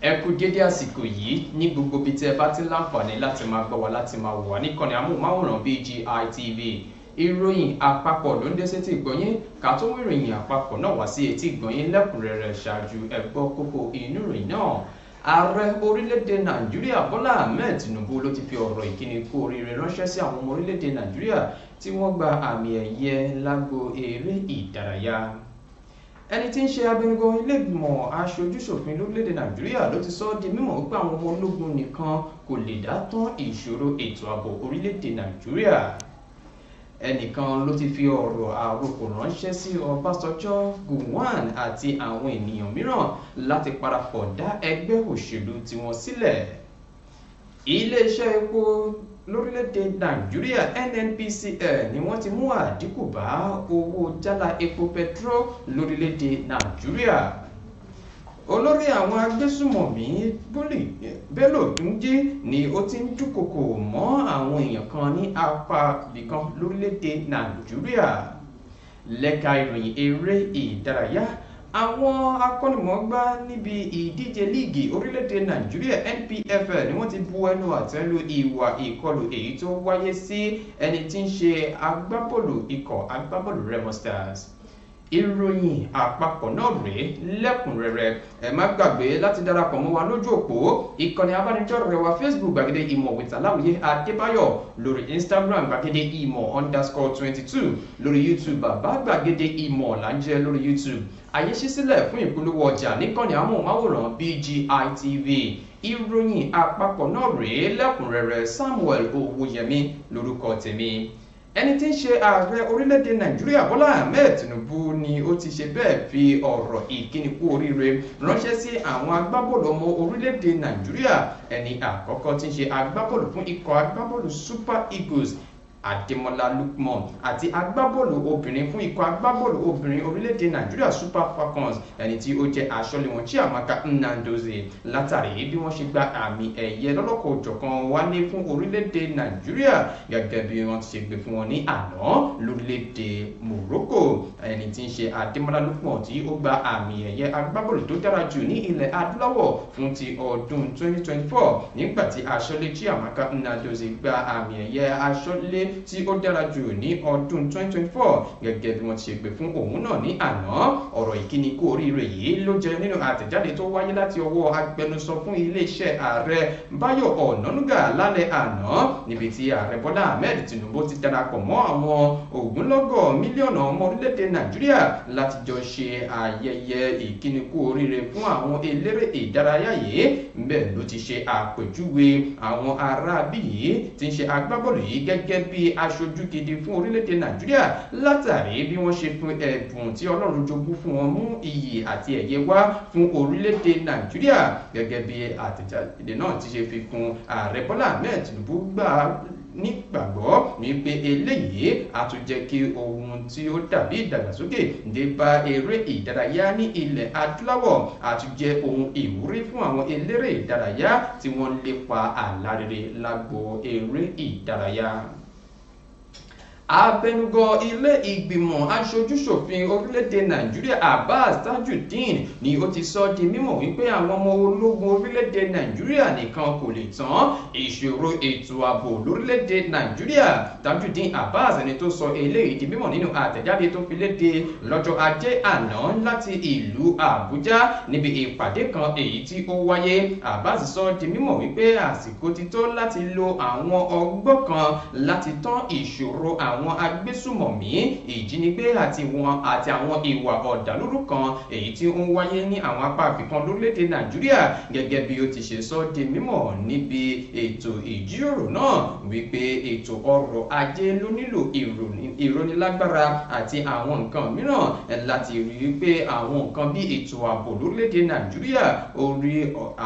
Ẹ kú dédé àsìkò yìí ní gbogbo bí tí ẹ bá ti láǹfààní láti máa gbọ́ wa láti máa wò wá níkànnì amóhùnmáwòrán BGI TV. Ìròyìn àpapọ̀ ló ń dé sétí ìgbọ̀nyín ká tó mú ìròyìn àpapọ̀ náà wá sí etí ìgbọ̀nyín lẹ́kùnrẹ́rẹ́ ṣáájú ẹ gbọ́ kókó inú ìròyìn náà. Ààrẹ orílẹ̀-èdè Nàìjíríà Bọ́lá Ahmed Tinubu ló ti fi ọ̀rọ̀ ìkíni kú oríire ránṣẹ́ sí àwọn ọmọ orílẹ̀-èdè Nàìjíríà tí wọ́n gba àmì ẹ̀yẹ lágbo eré ìdárayá. Ẹni tí ń ṣe abẹnugan ilé ìgbìmọ̀ aṣojú-ṣòfin lórílẹ̀-èdè Nàìjíríà ló ti sọ ọ́ di mímọ̀ pé àwọn ọmọ ológun nìkan kò lè dá tán ìṣòro ètò ààbò orílẹ̀-èdè Nàìjíríà. Ẹnìkan ló ti fi ọ̀rọ̀ àròkọ ránṣẹ́ sí Ọbásanjọ́, Gowon àti àwọn ènìyàn mìíràn láti parapọ̀ dá ẹgbẹ́ òṣèlú tiwọn sílẹ̀. Ilé-iṣẹ́ epo lórílẹ̀-èdè Nàìjíríà NNPCL ni wọ́n ti mú àdínkù bá owó jálá epo petro lórílẹ̀-èdè Nàìjíríà. Olórí àwọn agbésùmọ̀mí Bello Túnjí ni ó ti ń dúnkòokò mọ́ àwọn èèyàn kan ní apá ibìkan lórílẹ̀-èdè Nàìjíríà. Lẹ́ka ìròyìn eré ìdárayá, àwọn akọ́nimọ̀ọ́gbá níbi ìdíje líìgì orílẹ̀-èdè Nàìjíríà NPFL ni wọ́n ti bu ẹnu àtẹ́ lu ìwà ìkọlù èyí tó wáyé sí ẹni tí ń ṣe agbábọ́ọ̀lù ikọ̀ agbábọ́ọ̀lù Remo Stars. Ìròyìn àpapọ̀ náà rèé lẹ́kùnrẹ́rẹ́. Ẹ má gbàgbé láti darapọ̀ mọ́ wa lójú òpó ìkànnì abánidọ́rẹ̀ẹ́ wa Facebook gbàgede ìmọ̀ with Aláwìyé Adébáyọ̀, lórí Instagram gbàgede ìmọ̀_22, lórí YouTube bàbá gbàgede ìmọ̀ làǹjẹ́ lórí YouTube. Àyè ṣí sílẹ̀ fún ìpolówó ọjà níkànnì amóhùnmáwòrán BGI TV. Ìròyìn àpapọ̀ náà rèé lẹ́kùnrẹ́rẹ́. Samuel Owóyẹmí lórúkọ tèmi. Ẹni tí ń ṣe ààrẹ orílẹ̀-èdè Nàìjíríà Bọ́lá Ahmed Tinubu ni ó ti ṣe bẹ́ẹ̀ fi ọ̀rọ̀ ìkíni kú oríire ránṣẹ́ sí àwọn agbábọ́ọ̀lù ọmọ orílẹ̀-èdè Nàìjíríà. Ẹni àkọ́kọ́ tí ń ṣe agbábọ́ọ̀lù fún ikọ̀ agbábọ́ọ̀lù Super Eagles Ademola Lookman àti agbábọ́ọ̀lù obìnrin fún ikọ̀ agbábọ́ọ̀lù obìnrin orílẹ̀-èdè Nàìjíríà Super Falcons, ẹni tí ó jẹ́ aṣọ́lé wọn Chiamaka Nnadozie, látàrí bí wọ́n ṣe gba àmì ẹ̀yẹ lọ́lọ́kọ̀ọ́jọ̀kan wálé fún orílẹ̀-èdè Nàìjíríà gẹ́gẹ́ bí wọ́n ti ṣe gbé fún wọn ní àná lórílẹ̀-èdè Morocco. Ẹni tí ń ṣe Ademola Lookman tí ó gba àmì ẹ̀yẹ agbábọ́ọ̀lù tó dára jù ní ilẹ̀ adúláwọ̀ fún ti ọdún 2024, nígbà tí aṣọ́lé Chiamaka Nnadozie gba àmì ẹ̀yẹ aṣọ́lé tí ó dára jù ní ọdún 2024 gẹ́gẹ́ bí wọ́n ti ṣe gbé fún òun náà ní àná. Ọ̀rọ̀ ìkíni kú oríire yìí ló jẹ nínú àtẹ̀jáde tó wáyé láti ọwọ́ agbẹnusọ fún iléeṣẹ́ ààrẹ Báyọ̀ Ọ̀nànúgà lálẹ́ àná, níbi tí ààrẹ Bọ́lá Ahmed Tinubu ti darapọ̀ mọ́ àwọn ògúnlọ́gọ̀ mílíọ̀nù ọmọ orílẹ̀-èdè Nàìjíríà láti jọ ṣe ayẹyẹ ìkíni kú oríire fún àwọn eléré ìdárayá yìí. Bẹ́ẹ̀ ló ti ṣe àpèjúwe àwọn aráabí yìí tí ń ṣe agbábọ́ọ̀lù yìí gẹ́gẹ́ bí aṣojú gidi fún orílẹ̀-èdè Nàìjíríà látàrí bí wọ́n ṣe fún ẹ̀bùn tí Ọlọ́run jogún fún wọn mú iyì àti ẹ̀yẹ wá fún orílẹ̀-èdè Nàìjíríà. Gẹ́gẹ́ bí àtẹ̀jáde náà ti ṣe fi kún, ààrẹ Bọ́lá Ahmed Tinubu gbà nígbàgbọ́ wípé eléyìí á tún jẹ́ kí ohun tí ó dàbí ìdàgbàsókè dé bá eré ìdárayá ní ilẹ̀ adúláwọ̀, á tún jẹ́ ohun ìwúrí fún àwọn eléré ìdárayá tí wọ́n lépa àlá rere lágbo eré ìdárayá. Abẹnugan ilé ìgbìmọ̀ aṣojú-ṣòfin orílẹ̀-èdè Nàìjíríà Abbas Tajudeen ni ó ti sọ di mímọ̀ wípé àwọn ọmọ ológun orílẹ̀-èdè Nàìjíríà nìkan kò lè tán ìṣòro ètò ààbò lórílẹ̀-èdè Nàìjíríà. Tajudeen Abbas ẹni tó sọ eléyìí di mímọ̀ nínú àtẹ̀jáde tó fi léde lọ́jọ́ Ajé àná láti ìlú Àbújá níbi ìpàdé kan èyí tí ó wáyé. Abbas sọ di mímọ̀ wípé àsìkò ti tó láti lo àwọn ọgbọ́n kan láti tán ìṣòro àwọn agbésùmọ̀mí, ìjínigbé àti àwọn ìwà ọ̀dàlúrú kan èyí tí ó ń wáyé ní àwọn apá ibìkan lórílẹ̀-èdè Nàìjíríà. Gẹ́gẹ́ bí ó ti ṣe sọ di mímọ̀ níbi ètò ìjíròrò náà wípé ètò ọrọ̀ ajé ló nílò ìrónilágbára àti àwọn nǹkan mìíràn láti rí wípé àwọn nǹkan bí ètò ààbò lórílẹ̀-èdè Nàìjíríà orí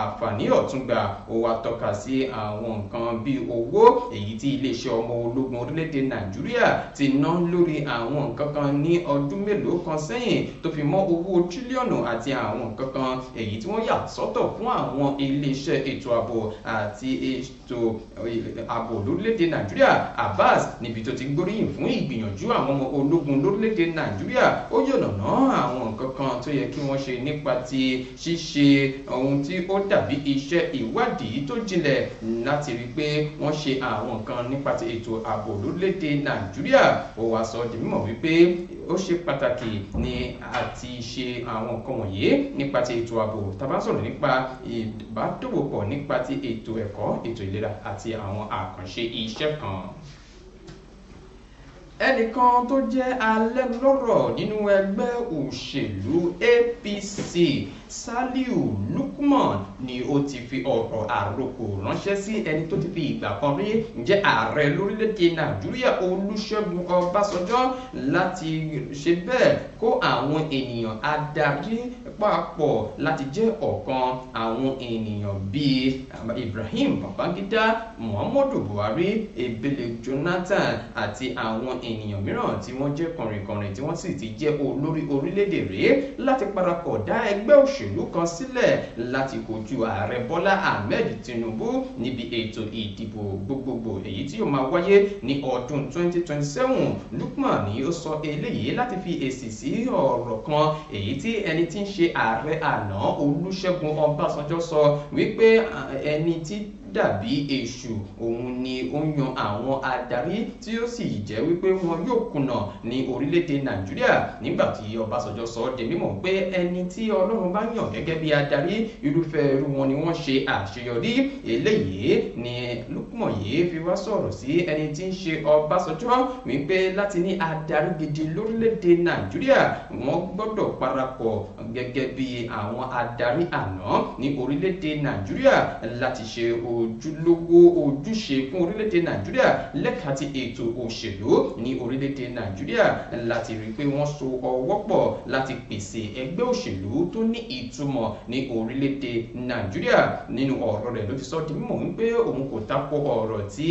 àǹfààní ọ̀túngbà. Ó wá tọ́ka sí àwọn nǹkan bí owó èyí tí iléeṣẹ́ ọmọ ológun orílẹ̀-èdè Nàìjíríà Nàìjíríà ti ná lórí àwọn nǹkan kan ní ọdún mélòó kan sẹ́yìn tó fi mọ́ owó tírílíọ̀nù àti àwọn nǹkan kan èyí tí wọ́n yà sọ́tọ̀ fún àwọn iléeṣẹ́ ètò ààbò àti ètò ààbò lórílẹ̀‐èdè Nàìjíríà. Abbas níbi tó ti gbóríyìn fún ìgbìyànjú àwọn ọmọ ológun lórílẹ̀‐èdè Nàìjíríà ó yànnàná àwọn nǹkan kan tó yẹ kí wọ́n ṣe nípa ti ṣíṣe ohun tí ó dàbí iṣẹ́ ìwádìí tó jinlẹ̀ láti rí pé wọ́n ṣe àwọn nǹkan nípa ti ètò ààbò lórílẹ̀‐èdè Nàìjíríà. Ó wá sọ di mímọ̀ wípé ó ṣe pàtàkì ní àti ṣe àwọn nǹkan wọ̀nyí nípa ti ètò ààbò tá bá sọ̀rọ̀ nípa ìbádòwòpọ̀ nípa ti ètò ẹ̀kọ́, ètò ìlera àti àwọn àkànṣe iṣẹ́ kan. Ẹnìkan tó jẹ́ alẹ́nulọ́rọ̀ nínú ẹgbẹ́ òṣèlú APC Saliu Lukman ni ó ti fi ọ̀rọ̀ àròkò ránṣẹ́ sí ẹni tó ti fi ìgbà kan rí jẹ́ ààrẹ lórílẹ̀‐èdè Nàìjíríà Olúṣẹ́gun Ọbásanjọ́ láti ṣe bẹ́ẹ̀ kó àwọn ènìyàn adarí papọ̀ láti jẹ́ ọ̀kan àwọn ènìyàn bíi Ibrahim Babangida, Muhammadu Buhari, Ebele Jonathan àti àwọn ènìyàn mìíràn tí wọ́n jẹ́ kọ̀rìnkọ̀rìn tí wọ́n sì ti jẹ́ olórí orílẹ̀-èdè rèé láti parapọ̀ dá ẹgbẹ́ òṣèlú kan sílẹ̀ láti kojú ààrẹ Bọ́lá Ahmed Tinubu níbi ètò ìdìbò gbogbogbò èyí tí yóò máa wáyé ní ọdún 2027. Lukman ni ó sọ eléyìí láti fi èsì sí ọ̀rọ̀ kan èyí tí ẹni tí ń ṣe ààrẹ àná Olúṣẹ́gun Ọbásanjọ́ sọ wípé ẹni tí dàbí èṣù òun ni ó yan àwọn adarí tí ó sì jẹ́ wípé wọn yóò kùnà ní orílẹ̀-èdè Nàìjíríà. Nígbà tí Ọbásanjọ́ sọ di mímọ̀ pé ẹni tí Ọlọ́run bá yàn gẹ́gẹ́ bí adarí irúfẹ́ irú wọn ni wọ́n ṣe àṣeyọrí. Eléyìí ni Lukman yìí fi wá sọ̀rọ̀ sí ẹni tí ń ṣe Ọbásanjọ́ wípé láti ní adarí gidi lórílẹ̀-èdè Nàìjíríà wọ́n gbọ́dọ̀ parapọ̀ gẹ́gẹ́ bí àwọn adarí àná ní orílẹ̀-èdè Nàìjíríà láti ṣe ojúlówó ojúṣe fún orílẹ̀-èdè Nàìjíríà lẹ́ka ti ètò òṣèlú ní orílẹ̀-èdè Nàìjíríà láti rí pé wọ́n so ọwọ́ pọ̀ láti pèsè ẹgbẹ́ òṣèlú tó ní ìtumọ̀ ní orílẹ̀-èdè Nàìjíríà. Nínú ọ̀rọ̀ rẹ̀ ló ti sọ di mímọ̀ wípé òun kò tako ọ̀rọ̀ tí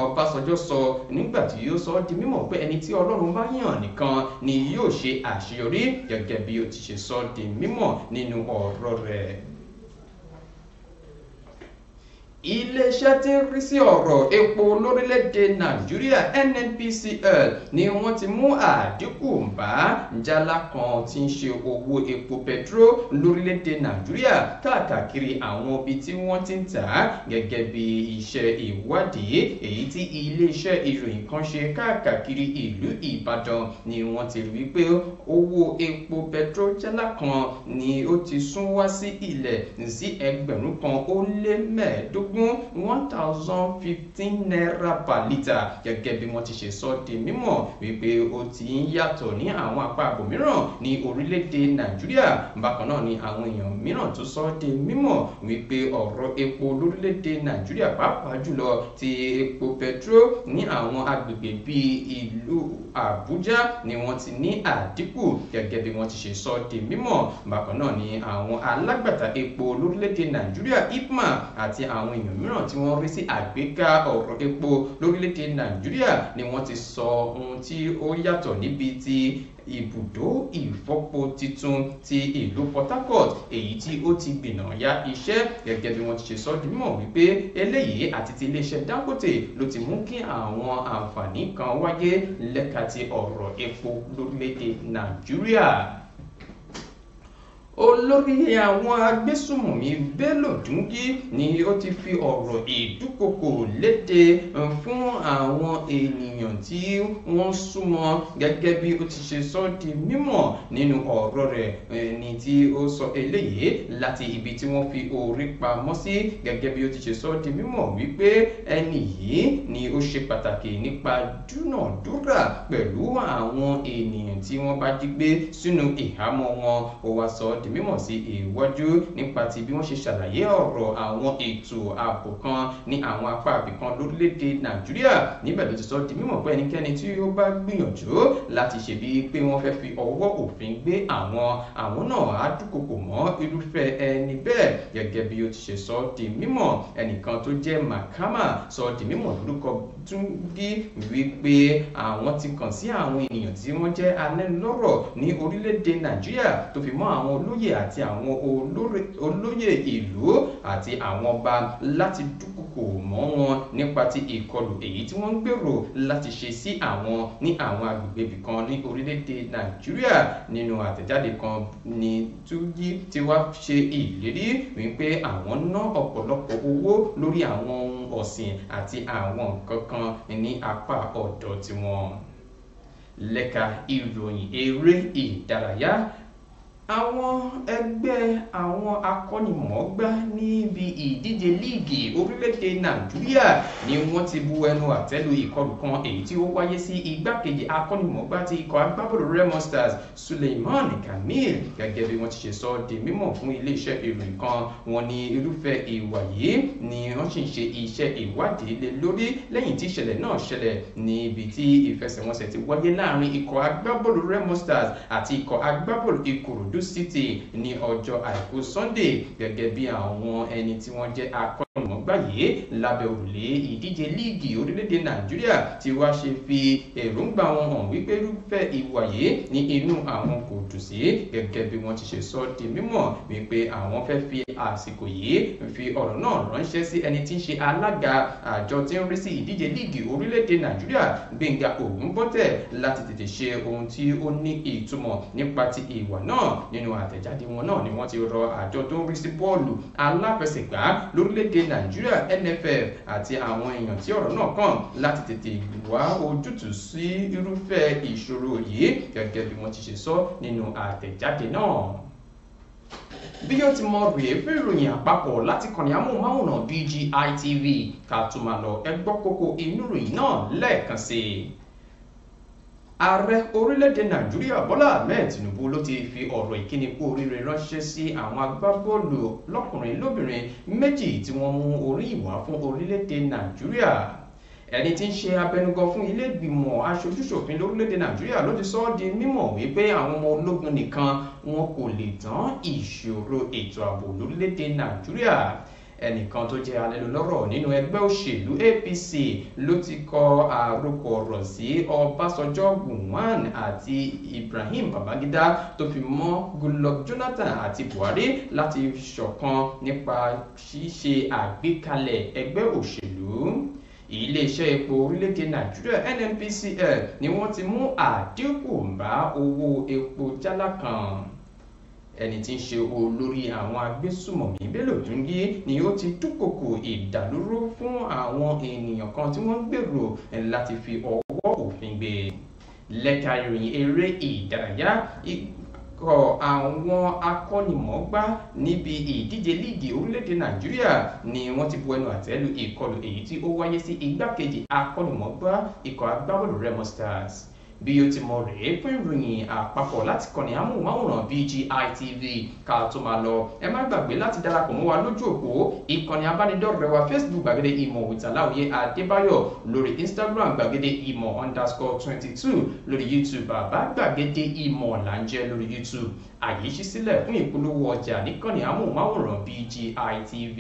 Ọbásanjọ́ sọ nígbà tí ó sọ di mímọ̀ pé ẹni tí Ọlọ́run bá yàn nìkan ni yóò ṣe àṣeyọrí gẹ́gẹ́ bí ó ti ṣe sọ di mímọ̀ nínú ọ̀rọ̀ rẹ̀. Iléeṣẹ́ tí ń rí sí ọ̀rọ̀ epo lórílẹ̀‐èdè Nàìjíríà NNPCL ni wọ́n ti mú àdínkù bá jálá kan tí ń ṣe owó epo petro lórílẹ̀‐èdè Nàìjíríà káàkiri àwọn ibi tí wọ́n ti ń tà á gẹ́gẹ́ bí iṣẹ́ ìwádìí èyí tí iléeṣẹ́ ìròyìn kan ṣe káàkiri ìlú Ìbàdàn ni wọ́n ti rí pé owó epo petro jálá kan ni ó ti sún wá sí ilẹ̀ sí ẹgbẹ̀rún kan ó lé mẹ́ẹ̀ẹ́dógún 1,015 naira per litre gẹ́gẹ́ bí wọ́n ti ṣe sọ di mímọ̀ wípé ó ti ń yàtọ̀ ní àwọn apá ibòmíràn ní orílẹ̀-èdè Nàìjíríà. Bákan náà ni àwọn èèyàn mìíràn tó sọ di mímọ̀ wípé ọ̀rọ̀ epo lórílẹ̀-èdè Nàìjíríà pàápàá jùlọ ti epo petro ní àwọn agbègbè bíi ìlú Àbújá ni wọ́n ti ní àdínkù gẹ́gẹ́ bí wọ́n ti ṣe sọ di mímọ̀. Bákan náà ni àwọn alágbàtà epo lórílẹ̀-èdè Nàìjíríà IPMA àti àwọn èèyàn mìíràn tí wọ́n rí sí àgbéká ọ̀rọ̀ epo lórílẹ̀‐èdè Nàìjíríà ni wọ́n ti sọ ohun tí ó yàtọ̀ níbi tí ibùdó ìfọpo titun ti ìlú Port Harcourt èyí tí ó ti gbìnà ya iṣẹ́ gẹ́gẹ́ bí wọ́n ti ṣe sọ di mímọ̀ wípé eléyìí àti ti iléeṣẹ́ Dangote ló ti mú kí àwọn àǹfààní kan wáyé lẹ́ka ti ọ̀rọ̀ epo lórílẹ̀‐èdè Nàìjíríà. Olórí àwọn agbésùmọ̀mí Bello Dungi ni ó ti fi ọ̀rọ̀ ìdúkokò léde fún àwọn ènìyàn tí wọ́n súnmọ́ gẹ́gẹ́ bí ó ti ṣe sọ di mímọ̀ nínú ọ̀rọ̀ rẹ̀ ní tí ó sọ eléyìí láti ibi tí wọ́n fi orí pamọ́ sí gẹ́gẹ́ bí ó ti ṣe sọ di mímọ̀ wípé ẹni yìí ni ó ṣe pàtàkì nípa dúnàdúrà pẹ̀lú àwọn ènìyàn tí wọ́n bá jí gbé sínú ìhámọ́ wọn. Ó wá sọ mímọ̀ sí ìwájú nípa ti bí wọ́n ṣe ṣàlàyé ọ̀rọ̀ àwọn ètò ààbò kan ní àwọn apá ibìkan lórílẹ̀‐èdè Nàìjíríà. Níbẹ̀ ló ti sọ di mímọ̀ pé ẹnikẹ́ni tí ó bá gbìyànjú láti ṣe bí pé wọ́n fẹ́ fi ọwọ́ òfin gbé àwọn náà á dúnkokò mọ́ irúfẹ́ ẹni bẹ́ẹ̀ gẹ́gẹ́ bí ó ti ṣe sọ di mímọ̀. Ẹnìkan tó jẹ́ Mahama sọ di mímọ̀ lórúkọ tún dí wípé àwọn ti kàn sí àwọn ènìyàn tí wọ́n jẹ́ alẹ́nulọ́rọ̀ ní orílẹ̀-èdè Nàìjíríà tó fi mọ́ àwọn olóyè àti àwọn olóyè ìlú àti àwọn ọba láti dúkùkù mọ́ wọn nípa ti ìkọlù èyí tí wọ́n ń gbèrò láti ṣe sí àwọn ní àwọn agbègbè ibìkan ní orílẹ̀-èdè Nàìjíríà. Nínú àtẹ̀jáde kan ní Túnjí ti wá ṣe ìlérí wípé àwọn ná ọ̀pọ̀lọpọ̀ owó lórí àwọn ohun ọ̀sìn àti àwọn nǹkan kan ní apá ọ̀dọ̀ tiwọn. Lẹ́ka ìròyìn eré ìdárayá, àwọn ẹgbẹ́ àwọn akọ́nimọ̀ọ́gbá níbi ìdíje líìgì orílẹ̀-èdè Nàìjíríà ni wọ́n ti bu ẹnu àtẹ́lu ìkọlù kan èyí tí ó wáyé sí igbákejì akọ́nimọ̀ọ́gbá ti ikọ̀ agbábọ́ọ̀lù Remo Stars Suleiman Kamil. Gẹ́gẹ́ bí wọ́n ti ṣe sọ di mímọ̀ fún iléeṣẹ́ ìròyìn kan, wọ́n ní irúfẹ́ ìwà yìí ni wọ́n sì ń ṣe iṣẹ́ ìwádìí lé lórí lẹ́yìn tí ìṣẹ̀lẹ̀ náà ṣẹlẹ̀ níbi tí ìfẹsẹ̀wọnsẹ̀ ti wáyé láàrin ikọ̀ agbábọ́ọ̀lù Remo Stars àti ikọ̀ agbábọ́ọ̀lù Ìkòròdú City ní ọjọ́ àìkú Sunday. Gẹ́gẹ́ bí àwọn ẹni tí wọ́n jẹ́ akọ́nimọ̀ọ́gbá yìí lábẹ́ òrùlé ìdíje líìgì orílẹ̀-èdè Nàìjíríà tí wá ṣe fi èròǹgbà wọn hàn wípé irúfẹ́ ìwà yìí ní inú àwọn kò dùn sí. Gẹ́gẹ́ bí wọ́n ti ṣe sọ di mímọ̀ wípé àwọn fẹ́ fi àsìkò yìí fi ọ̀rọ̀ náà ránṣẹ́ sí ẹni tí ń ṣe alága àjọ tí ń rí sí ìdíje líìgì orílẹ̀-èdè Nàìjíríà Gbénga Ògúnbọ́tẹ̀ láti tètè ṣe ohun tí ó ní ìtumọ̀ nípa ti ìwà náà. Nínú àtẹ̀jáde wọn náà ni wọ́n ti rọ àjọ tó ń rí sí bọ́ọ̀lù aláfẹsẹ̀gbá lórílẹ̀-èdè Nàìjíríà NFF àti àwọn èèyàn tí ọ̀rọ̀ náà kàn láti tètè wá ojútùú sí irúfẹ́ ìṣòro yìí gẹ́gẹ́ bí wọ́n ti ṣe sọ nínú àtẹ̀jáde náà. Bí yóò ti mọ rèé fún ìròyìn àpapọ̀ láti kànnì amóhùnmáwòrán BGI TV, ká tó máa lọ ẹ gbọ́ kókó inú ìròyìn náà lẹ́ẹ̀kan sí i. Ààrẹ orílẹ̀-èdè Nàìjíríà Bọ́lá Ahmed Tinubu ló ti fi ọ̀rọ̀ ìkíni kú oríire ránṣẹ́ sí àwọn agbábọ́ọ̀lù lọ́kùnrin lóbìnrin méjì tí wọ́n mú orí ìwà fún orílẹ̀-èdè Nàìjíríà. Ẹni tí ń ṣe abẹnugan fún ilé ìgbìmọ̀ aṣojúṣòfin lórílẹ̀-èdè Nàìjíríà ló ti sọ ọ́ di mímọ̀ wípé àwọn ọmọ ológun nìkan wọn kò lè tán ìṣòro ètò ààbò lórílẹ̀-èdè Nàìjíríà. Ẹnìkan tó jẹ́ alẹ́nulọ́rọ̀ nínú ẹgbẹ́ òṣèlú APC ló ti kọ àròkọ ọ̀rọ̀ sí Ọbásanjọ́, Gowon àti Ibrahim Babangida tó fi mọ́ Goodluck Jonathan àti Buhari láti ṣọ̀kan nípa ṣíṣe àgbékalẹ̀ ẹgbẹ́ òṣèlú. Iléeṣẹ́ epo orílẹ̀-èdè Nàìjíríà NNPCL ni wọ́n ti mú àdínkù bá owó epo jálá kan. Ẹni tí ń ṣe olórí àwọn agbésùmọ̀mí Bello Tunji ni ó ti dúnkòokò ìdádúró fún àwọn ènìyàn kan tí wọ́n ń gbèrò láti fi ọwọ́ òfin gbé. Lẹ́ka ìròyìn eré ìdárayá, ikọ̀ àwọn akọ́nimọ̀ọ́gbá níbi ìdíje líìgì orílẹ̀-èdè Nàìjíríà ni wọ́n ti bu ẹnu àtẹ́ lu ìkọlù èyí tí ó wáyé sí igbákejì akọ́nimọ̀ọ́gbá ikọ̀ agbábọ́ọ̀lù Remo Stars. Bí ó ti mọ rèé fún ìròyìn àpapọ̀ láti kànnì amóhùnmáwòrán BGI TV, ká tó máa lọ ẹ má gbàgbé láti darapọ̀ mọ́ wa lójú òpó ìkànnì abánidọ́rẹ̀ẹ́ wa Facebook gbàgede ìmọ̀ with Aláwìyé Adébáyọ̀, lórí Instagram gbàgede ìmọ̀ _22, lórí YouTube bàbá gbàgede ìmọ̀ là ń jẹ́ lórí YouTube. Àyè ṣí sílẹ̀ fún ìpolówó ọjà níkànnì amóhùnmáwòrán BGI TV.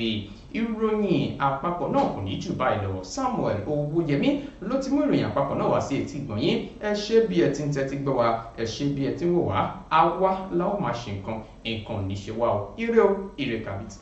Ìròyìn àpapọ̀ náà kò ní jù báyìí lọ. Samuel Owóyẹmí ló ti mú ìròyìn àpapọ̀ náà wá sí etí ìgbọ̀nyín. Ẹ ṣé bí ẹ ti ń tẹ́tí gbọ́ wa, ẹ ṣé bí ẹ ti ń wò wá. Àwa la ó máa ṣe nǹkan ò ní ṣe wá o. Ire o, ire kàbìtì.